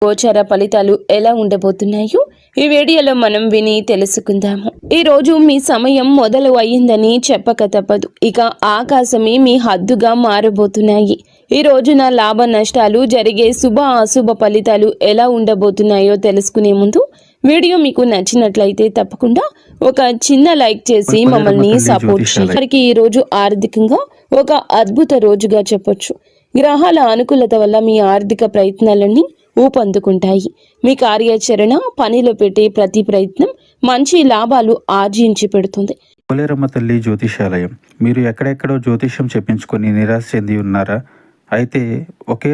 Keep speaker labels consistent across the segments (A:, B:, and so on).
A: గోచార ఫలితాలు ఎలా ఉండబోతున్నాయో ఈ వీడియోలో మనం విని తెలుసుకుందాము. ఈ రోజు మీ సమయం మొదలు అయ్యిందని చెప్పక తప్పదు. ఇక ఆకాశమే మీ హద్దుగా మారబోతున్నాయి. ఈ రోజున లాభ నష్టాలు జరిగే శుభ అశుభ ఫలితాలు ఎలా ఉండబోతున్నాయో తెలుసుకునే ముందు వీడియో మీకు నచ్చినట్లయితే తప్పకుండా ఒక చిన్న లైక్ చేసి మమ్మల్ని సపోర్ట్ చేయండి. ఈ రోజు ఆర్థికంగా ఒక అద్భుత రోజుగా చెప్పొచ్చు. గ్రహాల అనుకూలత వల్ల మీ ఆర్థిక ప్రయత్నాలన్నీ ఊపందుకుంటాయి. మీ కార్యాచరణ, పనిలో పెట్టే ప్రతి ప్రయత్నం మంచి లాభాలు ఆర్జించి పెడుతుంది.
B: పోలేరమ్మ తల్లి జ్యోతిషాలయం. మీరు ఎక్కడెక్కడో జ్యోతిష్యం చెప్పించుకొని నిరాశ చెంది ఉన్నారా? అయితే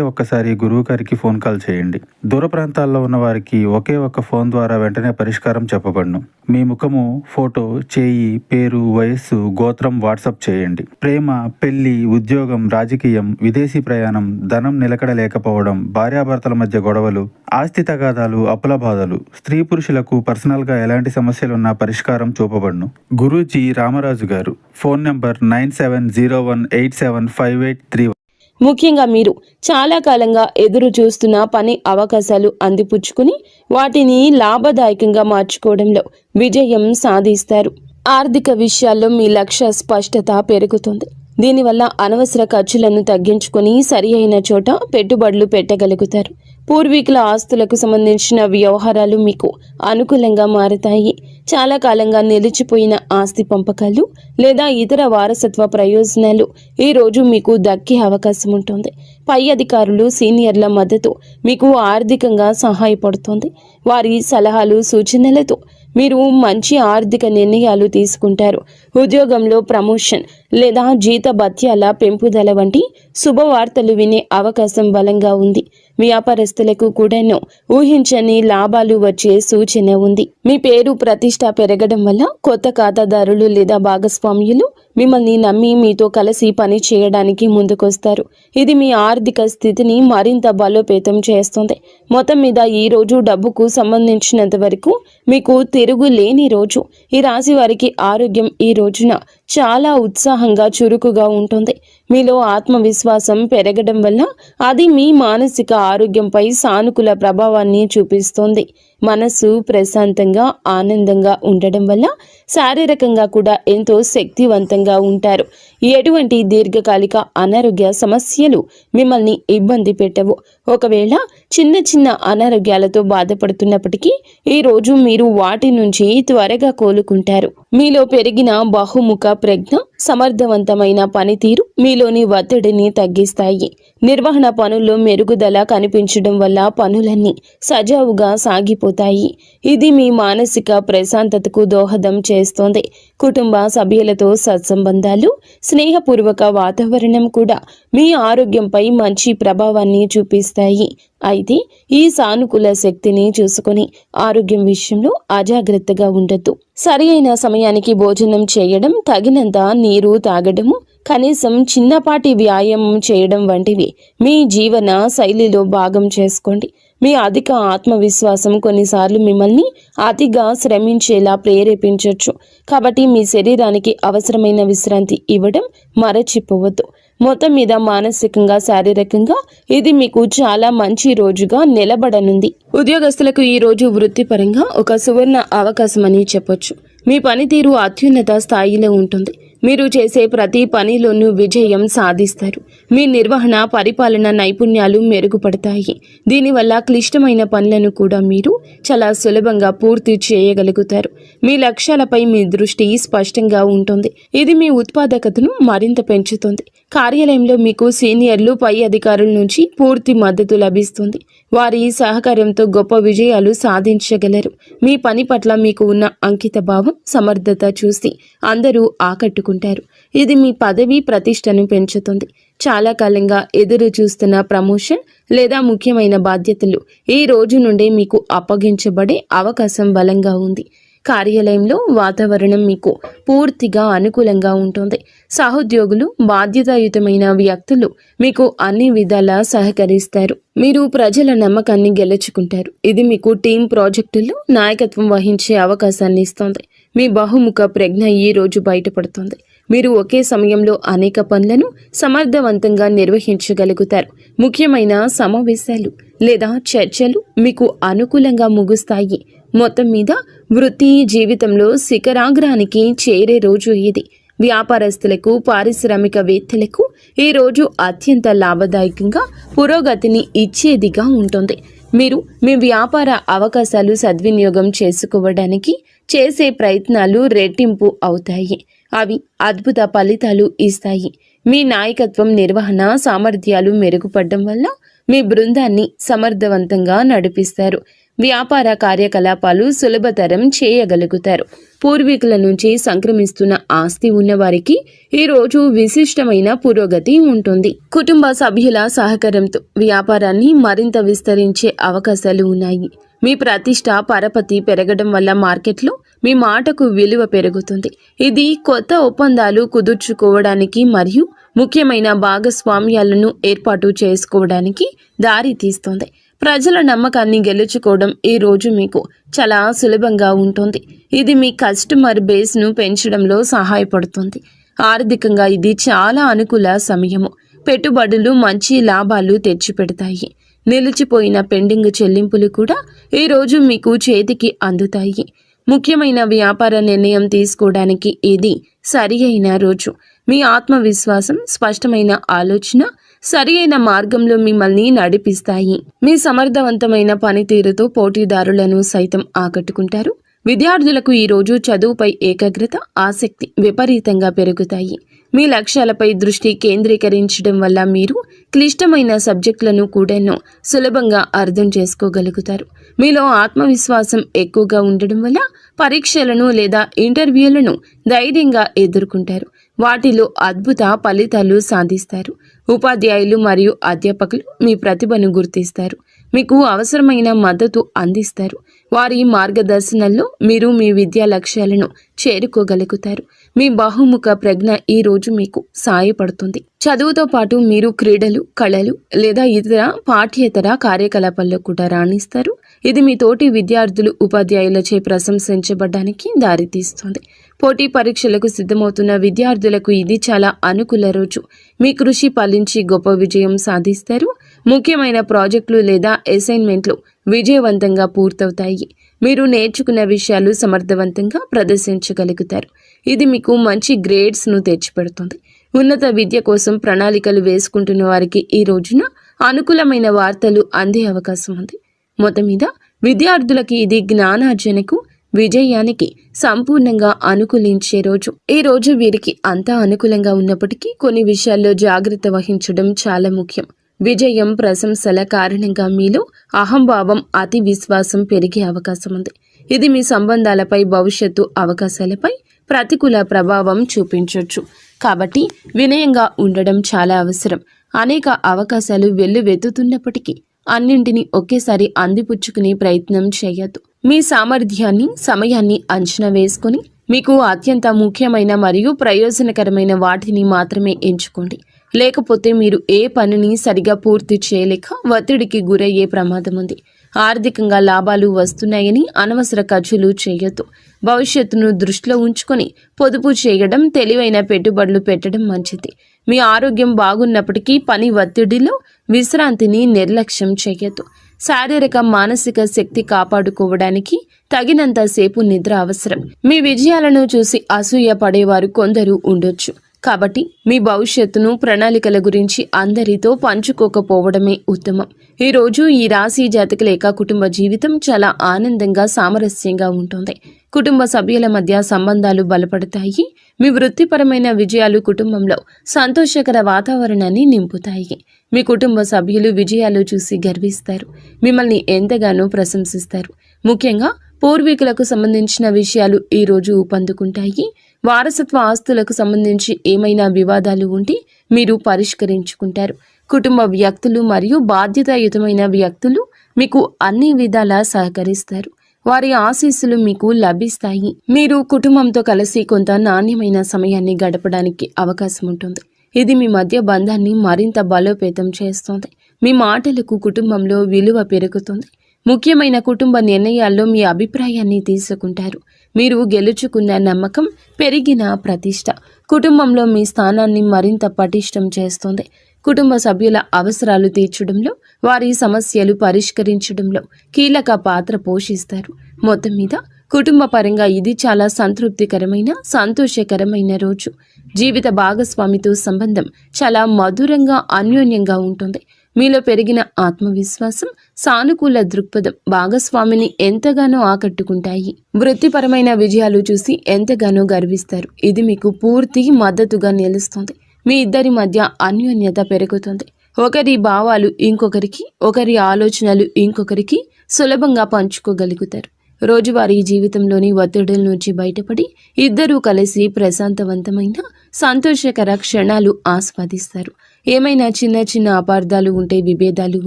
B: ఒక్కసారి గురువు గారికి ఫోన్ కాల్ చేయండి. దూర ప్రాంతాల్లో ఉన్న వారికి ఒకే ఒక్క ఫోన్ ద్వారా వెంటనే పరిష్కారం చెప్పబడును. మీ ముఖము, ఫోటో, చేయి, పేరు, వయస్సు, గోత్రం వాట్సాప్ చేయండి. ప్రేమ, పెళ్లి, ఉద్యోగం, రాజకీయం, విదేశీ ప్రయాణం, ధనం నిలకడ లేకపోవడం, భార్యాభర్తల మధ్య గొడవలు, ఆస్తి తగాదాలు, అప్పుల బాధలు, స్త్రీ పురుషులకు పర్సనల్ గా ఎలాంటి సమస్యలున్నా పరిష్కారం చూపబడును. గురూజీ రామరాజు గారు. Phone number 9701875831.
A: ముఖ్యంగా మీరు చాలా కాలంగా ఎదురు చూస్తున్న పని అవకాశాలు అందిపుచ్చుకుని వాటిని లాభదాయకంగా మార్చుకోవడంలో విజయం సాధిస్తారు. ఆర్థిక విషయాల్లో మీ లక్ష్య స్పష్టత పెరుగుతుంది. దీనివల్ల అనవసర ఖర్చులను తగ్గించుకొని సరి అయిన చోట పెట్టుబడులు పెట్టగలుగుతారు. పూర్వీకుల ఆస్తులకు సంబంధించిన వ్యవహారాలు మీకు అనుకూలంగా మారతాయి. చాలా కాలంగా నిలిచిపోయిన ఆస్తి పంపకాలు లేదా ఇతర వారసత్వ ప్రయోజనాలు ఈ రోజు మీకు దక్కే అవకాశం ఉంటుంది. పై అధికారులు, సీనియర్ల మద్దతు మీకు ఆర్థికంగా సహాయపడుతుంది. వారి సలహాలు, సూచనలతో మీరు మంచి ఆర్థిక నిర్ణయాలు తీసుకుంటారు. ఉద్యోగంలో ప్రమోషన్ లేదా జీతభత్యాల పెంపుదల వంటి శుభవార్తలు వినే అవకాశం బలంగా ఉంది. వ్యాపారస్తులకు కూడాను ఊహించని లాభాలు వచ్చే సూచన ఉంది. మీ పేరు ప్రతిష్ట పెరగడం వల్ల కొత్త ఖాతాదారులు లేదా భాగస్వామ్యులు మిమ్మల్ని నమ్మి మీతో కలిసి పని చేయడానికి ముందుకొస్తారు. ఇది మీ ఆర్థిక స్థితిని మరింత బలోపేతం చేస్తుంది. మొత్తం మీద ఈ రోజు డబ్బుకు సంబంధించినంత వరకు మీకు తిరుగులేని రోజు. ఈ రాశి వారికి ఆరోగ్యం ఈ రోజున చాలా ఉత్సాహంగా, చురుకుగా ఉంటుంది. మీలో ఆత్మవిశ్వాసం పెరగడం వల్ల అది మీ మానసిక ఆరోగ్యంపై సానుకూల ప్రభావాన్ని చూపిస్తుంది. మనసు ప్రశాంతంగా, ఆనందంగా ఉండడం వల్ల శారీరకంగా కూడా ఎంతో శక్తివంతంగా ఉంటారు. ఎటువంటి దీర్ఘకాలిక అనారోగ్య సమస్యలు మిమ్మల్ని ఇబ్బంది పెట్టవు. ఒకవేళ చిన్న చిన్న అనారోగ్యాలతో బాధపడుతున్నప్పటికీ ఈ రోజు మీరు వాటి నుంచి త్వరగా కోలుకుంటారు. మీలో పెరిగిన బహుముఖ ప్రజ్ఞ, సమర్థవంతమైన పనితీరు మీలోని ఒత్తిడిని తగ్గిస్తాయి. నిర్వహణ పనుల్లో మెరుగుదల కనిపించడం వల్ల పనులన్నీ సజావుగా సాగిపోతాయి. ఇది మీ మానసిక ప్రశాంతతకు దోహదం చేస్తోంది. కుటుంబ సభ్యులతో సత్సంబంధాలు, స్నేహపూర్వక వాతావరణం కూడా మీ ఆరోగ్యంపై మంచి ప్రభావాన్ని చూపిస్తాయి. అయితే ఈ సానుకూల శక్తిని చూసుకొని ఆరోగ్యం విషయంలో అజాగ్రత్తగా ఉండొద్దు. సరి అయిన సమయానికి భోజనం చేయడం, తగినంత నీరు తాగడము, కనీసం చిన్నపాటి వ్యాయామం చేయడం వంటివి మీ జీవన శైలిలో భాగం చేసుకోండి. మీ అధిక ఆత్మవిశ్వాసం కొన్నిసార్లు మిమ్మల్ని అతిగా శ్రమించేలా ప్రేరేపించవచ్చు. కాబట్టి మీ శరీరానికి అవసరమైన విశ్రాంతి ఇవ్వడం మరచిపోవద్దు. మొత్తం మీద మానసికంగా, శారీరకంగా ఇది మీకు చాలా మంచి రోజుగా నిలబడనుంది. ఉద్యోగస్తులకు ఈ రోజు వృత్తిపరంగా ఒక సువర్ణ అవకాశం అని చెప్పొచ్చు. మీ పనితీరు అత్యున్నత స్థాయిలో ఉంటుంది. మీరు చేసే ప్రతి పనిలోనూ విజయం సాధిస్తారు. మీ నిర్వహణ, పరిపాలన నైపుణ్యాలు మెరుగుపడతాయి. దీనివల్ల క్లిష్టమైన పనులను కూడా మీరు చాలా సులభంగా పూర్తి చేయగలుగుతారు. మీ లక్ష్యాలపై మీ దృష్టి స్పష్టంగా ఉంటుంది. ఇది మీ ఉత్పాదకతను మరింత పెంచుతుంది. కార్యాలయంలో మీకు సీనియర్లు, పై అధికారుల నుంచి పూర్తి మద్దతు లభిస్తుంది. వారి సహకారంతో గొప్ప విజయాలు సాధించగలరు. మీ పని పట్ల మీకు ఉన్న అంకిత భావం, సమర్థత చూసి అందరూ ఆకట్టుకుంటారు. ఇది మీ పదవి ప్రతిష్టను పెంచుతుంది. చాలా కాలంగా ఎదురు చూస్తున్న ప్రమోషన్ లేదా ముఖ్యమైన బాధ్యతలు ఈ రోజు నుండే మీకు అప్పగించబడే అవకాశం బలంగా ఉంది. కార్యాలయంలో వాతావరణం మీకు పూర్తిగా అనుకూలంగా ఉంటుంది. సహోద్యోగులు, బాధ్యతాయుతమైన వ్యక్తులు మీకు అన్ని విధాలా సహకరిస్తారు. మీరు ప్రజల నమ్మకాన్ని గెలుచుకుంటారు. ఇది మీకు టీం ప్రాజెక్టుల్లో నాయకత్వం వహించే అవకాశాన్ని ఇస్తుంది. మీ బహుముఖ ప్రజ్ఞ ఈ రోజు బయటపడుతుంది. మీరు ఒకే సమయంలో అనేక పనులను సమర్థవంతంగా నిర్వహించగలుగుతారు. ముఖ్యమైన సమావేశాలు లేదా చర్చలు మీకు అనుకూలంగా ముగుస్తాయి. మొత్తం మీద వృత్తి జీవితంలో శిఖరాగ్రానికి చేరే రోజు ఇది. వ్యాపారస్తులకు, పారిశ్రామికవేత్తలకు ఈ రోజు అత్యంత లాభదాయకంగా పురోగతిని ఇచ్చేదిగా ఉంటుంది. మీరు మీ వ్యాపార అవకాశాలు సద్వినియోగం చేసుకోవడానికి చేసే ప్రయత్నాలు రెట్టింపు అవుతాయి. అవి అద్భుత ఫలితాలు ఇస్తాయి. మీ నాయకత్వం, నిర్వహణ సామర్థ్యాలు మెరుగుపడడం వల్ల మీ బృందాన్ని సమర్థవంతంగా నడిపిస్తారు. వ్యాపార కార్యకలాపాలు సులభతరం చేయగలుగుతారు. పూర్వీకుల నుంచి సంక్రమిస్తున్న ఆస్తి ఉన్నవారికి ఈ రోజు విశిష్టమైన పురోగతి ఉంటుంది. కుటుంబ సభ్యుల సహకారంతో వ్యాపారాన్ని మరింత విస్తరించే అవకాశాలు ఉన్నాయి. మీ ప్రతిష్ట, పరపతి పెరగడం వల్ల మార్కెట్లో మీ మాటకు విలువ పెరుగుతుంది. ఇది కొత్త ఒప్పందాలు కుదుర్చుకోవడానికి మరియు ముఖ్యమైన భాగస్వామ్యాలను ఏర్పాటు చేసుకోవడానికి దారి తీస్తుంది. ప్రజల నమ్మకాన్ని గెలుచుకోవడం ఈ రోజు మీకు చాలా సులభంగా ఉంటుంది. ఇది మీ కస్టమర్ బేస్ను పెంచడంలో సహాయపడుతుంది. ఆర్థికంగా ఇది చాలా అనుకూల సమయము. పెట్టుబడులు మంచి లాభాలు తెచ్చిపెడతాయి. నిలిచిపోయిన పెండింగ్ చెల్లింపులు కూడా ఈ రోజు మీకు చేతికి అందుతాయి. ముఖ్యమైన వ్యాపార నిర్ణయం తీసుకోవడానికి ఇది సరి అయిన రోజు. మీ ఆత్మవిశ్వాసం, స్పష్టమైన ఆలోచన సరి అయిన మార్గంలో మిమ్మల్ని నడిపిస్తాయి. మీ సమర్థవంతమైన పనితీరుతో పోటీదారులను సైతం ఆకట్టుకుంటారు. విద్యార్థులకు ఈ రోజు చదువుపై ఏకాగ్రత, ఆసక్తి విపరీతంగా పెరుగుతాయి. మీ లక్ష్యాలపై దృష్టి కేంద్రీకరించడం వల్ల మీరు క్లిష్టమైన సబ్జెక్టులను కూడా సులభంగా అర్థం చేసుకోగలుగుతారు. మీలో ఆత్మవిశ్వాసం ఎక్కువగా ఉండడం వల్ల పరీక్షలను లేదా ఇంటర్వ్యూలను ధైర్యంగా ఎదుర్కొంటారు. వాటిలో అద్భుత ఫలితాలు సాధిస్తారు. ఉపాధ్యాయులు మరియు అధ్యాపకులు మీ ప్రతిభను గుర్తిస్తారు. మీకు అవసరమైన మద్దతు అందిస్తారు. వారి మార్గదర్శనంలో మీరు మీ విద్యా లక్ష్యాలను చేరుకోగలుగుతారు. మీ బహుముఖ ప్రజ్ఞ ఈ రోజు మీకు సహాయపడుతుంది. చదువుతో పాటు మీరు క్రీడలు, కళలు లేదా ఇతర పాఠ్యేతర కార్యకలాపాల్లో కూడా రాణిస్తారు. ఇది మీ తోటి విద్యార్థులు, ఉపాధ్యాయులచే ప్రశంసించబడడానికి దారితీస్తుంది. పోటీ పరీక్షలకు సిద్ధమవుతున్న విద్యార్థులకు ఇది చాలా అనుకూల రోజు. మీ కృషి ఫలించి గొప్ప విజయం సాధిస్తారు. ముఖ్యమైన ప్రాజెక్టులు లేదా అసైన్మెంట్లు విజయవంతంగా పూర్తవుతాయి. మీరు నేర్చుకున్న విషయాలు సమర్థవంతంగా ప్రదర్శించగలుగుతారు. ఇది మీకు మంచి గ్రేడ్స్ను తెచ్చిపెడుతుంది. ఉన్నత విద్య కోసం ప్రణాళికలు వేసుకుంటున్న వారికి ఈ రోజున అనుకూలమైన వార్తలు అందే అవకాశం ఉంది. మొత్తం మీద విద్యార్థులకి ఇది జ్ఞానార్జనకు, విజయానికి సంపూర్ణంగా అనుకూలించే రోజు. ఈ రోజు వీరికి అంతా అనుకూలంగా ఉన్నప్పటికీ కొన్ని విషయాల్లో జాగ్రత్త వహించడం చాలా ముఖ్యం. విజయం, ప్రశంసల కారణంగా మీలో అహంభావం, అతి విశ్వాసం పెరిగే అవకాశం ఉంది. ఇది మీ సంబంధాలపై, భవిష్యత్తు అవకాశాలపై ప్రతికూల ప్రభావం చూపించవచ్చు. కాబట్టి వినయంగా ఉండడం చాలా అవసరం. అనేక అవకాశాలు వెల్లువెత్తుతున్నప్పటికీ అన్నింటినీ ఒకేసారి అందిపుచ్చుకునే ప్రయత్నం చేయొద్దు. మీ సామర్థ్యాన్ని, సమయాన్ని అంచనా వేసుకొని మీకు అత్యంత ముఖ్యమైన మరియు ప్రయోజనకరమైన వాటిని మాత్రమే ఎంచుకోండి. లేకపోతే మీరు ఏ పనిని సరిగా పూర్తి చేయలేక ఒత్తిడికి గురయ్యే ప్రమాదం ఉంది. ఆర్థికంగా లాభాలు వస్తున్నాయని అనవసర ఖర్చులు చేయొద్దు. భవిష్యత్తును దృష్టిలో ఉంచుకొని పొదుపు చేయడం, తెలివైన పెట్టుబడులు పెట్టడం మంచిది. మీ ఆరోగ్యం బాగున్నప్పటికీ పని ఒత్తిడిలో విశ్రాంతిని నిర్లక్ష్యం చేయొద్దు. శారీరక, మానసిక శక్తి కాపాడుకోవడానికి తగినంత సేపు నిద్ర అవసరం. మీ విజయాలను చూసి అసూయ పడేవారు కొందరు ఉండొచ్చు. కాబట్టి మీ భవిష్యత్తును, ప్రణాళికల గురించి అందరితో పంచుకోకపోవడమే ఉత్తమం. ఈరోజు ఈ రాశి జాతకుల యొక్క కుటుంబ జీవితం చాలా ఆనందంగా, సామరస్యంగా ఉంటుంది. కుటుంబ సభ్యుల మధ్య సంబంధాలు బలపడతాయి. మీ వృత్తిపరమైన విజయాలు కుటుంబంలో సంతోషకర వాతావరణాన్ని నింపుతాయి. మీ కుటుంబ సభ్యులు విజయాలు చూసి గర్విస్తారు. మిమ్మల్ని ఎంతగానో ప్రశంసిస్తారు. ముఖ్యంగా పూర్వీకులకు సంబంధించిన విషయాలు ఈరోజు ఊపందుకుంటాయి. వారసత్వ ఆస్తులకు సంబంధించి ఏమైనా వివాదాలు ఉంటే మీరు పరిష్కరించుకుంటారు. కుటుంబ వ్యక్తులు మరియు బాధ్యతాయుతమైన వ్యక్తులు మీకు అన్ని విధాలా సహకరిస్తారు. వారి ఆశీస్సులు మీకు లభిస్తాయి. మీరు కుటుంబంతో కలిసి కొంత నాణ్యమైన సమయాన్ని గడపడానికి అవకాశం ఉంటుంది. ఇది మీ మధ్య బంధాన్ని మరింత బలోపేతం చేస్తుంది. మీ మాటలకు కుటుంబంలో విలువ పెరుగుతుంది. ముఖ్యమైన కుటుంబ నిర్ణయాల్లో మీ అభిప్రాయాన్ని తీసుకుంటారు. మీరు గెలుచుకున్న నమ్మకం, పెరిగిన ప్రతిష్ట కుటుంబంలో మీ స్థానాన్ని మరింత పటిష్టం చేస్తుంది. కుటుంబ సభ్యుల అవసరాలు తీర్చడంలో, వారి సమస్యలు పరిష్కరించడంలో కీలక పాత్ర పోషిస్తారు. మొత్తం మీద కుటుంబ పరంగా ఇది చాలా సంతృప్తికరమైన, సంతోషకరమైన రోజు. జీవిత భాగస్వామితో సంబంధం చాలా మధురంగా, అన్యోన్యంగా ఉంటుంది. మీలో పెరిగిన ఆత్మవిశ్వాసం, సానుకూల దృక్పథం భాగస్వామిని ఎంతగానో ఆకట్టుకుంటాయి. వృత్తిపరమైన విజయాలు చూసి ఎంతగానో గర్విస్తారు. ఇది మీకు పూర్తి మద్దతుగా నిలుస్తుంది. మీ ఇద్దరి మధ్య అన్యోన్యత పెరుగుతుంది. ఒకరి భావాలు ఇంకొకరికి, ఒకరి ఆలోచనలు ఇంకొకరికి సులభంగా పంచుకోగలుగుతారు. రోజువారీ జీవితంలోని ఒత్తిడుల నుంచి బయటపడి ఇద్దరూ కలిసి ప్రశాంతవంతమైన, సంతోషకర క్షణాలు ఆస్వాదిస్తారు. ఏమైనా చిన్న చిన్న అపార్థాలు ఉంటే, విభేదాలు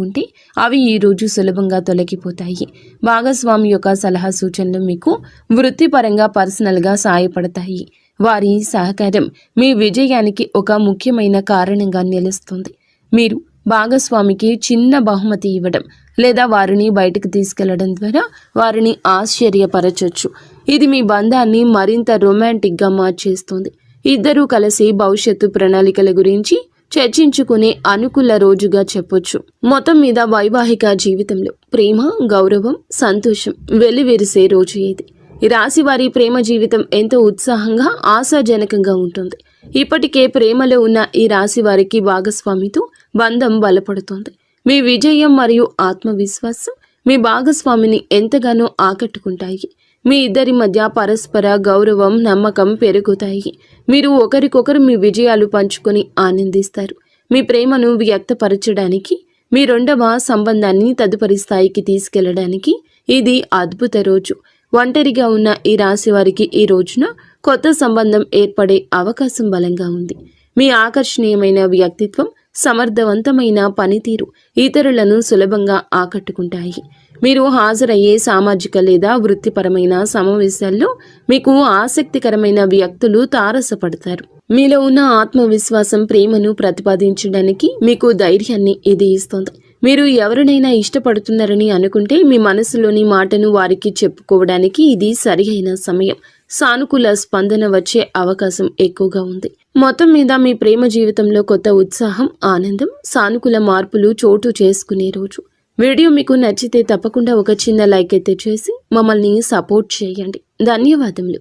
A: ఉంటే అవి ఈ రోజు సులభంగా తొలగిపోతాయి. భాగస్వామి యొక్క సలహా సూచనలు మీకు వృత్తిపరంగా, పర్సనల్గా సాయపడతాయి. వారి సహకారం మీ విజయానికి ఒక ముఖ్యమైన కారణంగా నిలుస్తుంది. మీరు భాగస్వామికి చిన్న బహుమతి ఇవ్వడం లేదా వారిని బయటకు తీసుకెళ్లడం ద్వారా వారిని ఆశ్చర్యపరచొచ్చు. ఇది మీ బంధాన్ని మరింత రొమాంటిక్గా మార్చేస్తుంది. ఇద్దరూ కలిసి భవిష్యత్తు ప్రణాళికల గురించి చర్చించుకునే అనుకూల రోజుగా చెప్పొచ్చు. మొత్తం మీద వైవాహిక జీవితంలో ప్రేమ, గౌరవం, సంతోషం వెల్లివిరిసే రోజు ఇది. ఈ రాశి వారి ప్రేమ జీవితం ఎంతో ఉత్సాహంగా, ఆశాజనకంగా ఉంటుంది. ఇప్పటికే ప్రేమలో ఉన్న ఈ రాశి వారికి భాగస్వామితో బంధం బలపడుతోంది. మీ విజయం మరియు ఆత్మవిశ్వాసం మీ భాగస్వామిని ఎంతగానో ఆకట్టుకుంటాయి. మీ ఇద్దరి మధ్య పరస్పర గౌరవం, నమ్మకం పెరుగుతాయి. మీరు ఒకరికొకరు మీ విజయాలు పంచుకొని ఆనందిస్తారు. మీ ప్రేమను వ్యక్తపరచడానికి, మీ రెండవ సంబంధాన్ని తదుపరి స్థాయికి తీసుకెళ్లడానికి ఇది అద్భుత రోజు. ఒంటరిగా ఉన్న ఈ రాశి వారికి ఈ రోజున కొత్త సంబంధం ఏర్పడే అవకాశం బలంగా ఉంది. మీ ఆకర్షణీయమైన వ్యక్తిత్వం, సమర్థవంతమైన పనితీరు ఇతరులను సులభంగా ఆకట్టుకుంటాయి. మీరు హాజరయ్యే సామాజిక లేదా వృత్తిపరమైన సమావేశాల్లో మీకు ఆసక్తికరమైన వ్యక్తులు తారసపడతారు. మీలో ఉన్న ఆత్మవిశ్వాసం, ప్రేమను ప్రతిపాదించడానికి మీకు ధైర్యాన్ని ఇది ఇస్తుంది. మీరు ఎవరినైనా ఇష్టపడుతున్నారని అనుకుంటే మీ మనసులోని మాటను వారికి చెప్పుకోవడానికి ఇది సరియైన సమయం. సానుకూల స్పందన వచ్చే అవకాశం ఎక్కువగా ఉంది. మొత్తం మీద మీ ప్రేమ జీవితంలో కొత్త ఉత్సాహం, ఆనందం, సానుకూల మార్పులు చోటు చేసుకునే రోజు. వీడియో మీకు నచ్చితే తప్పకుండా ఒక చిన్న లైక్ అయితే చేసి మమ్మల్ని సపోర్ట్ చేయండి. ధన్యవాదములు.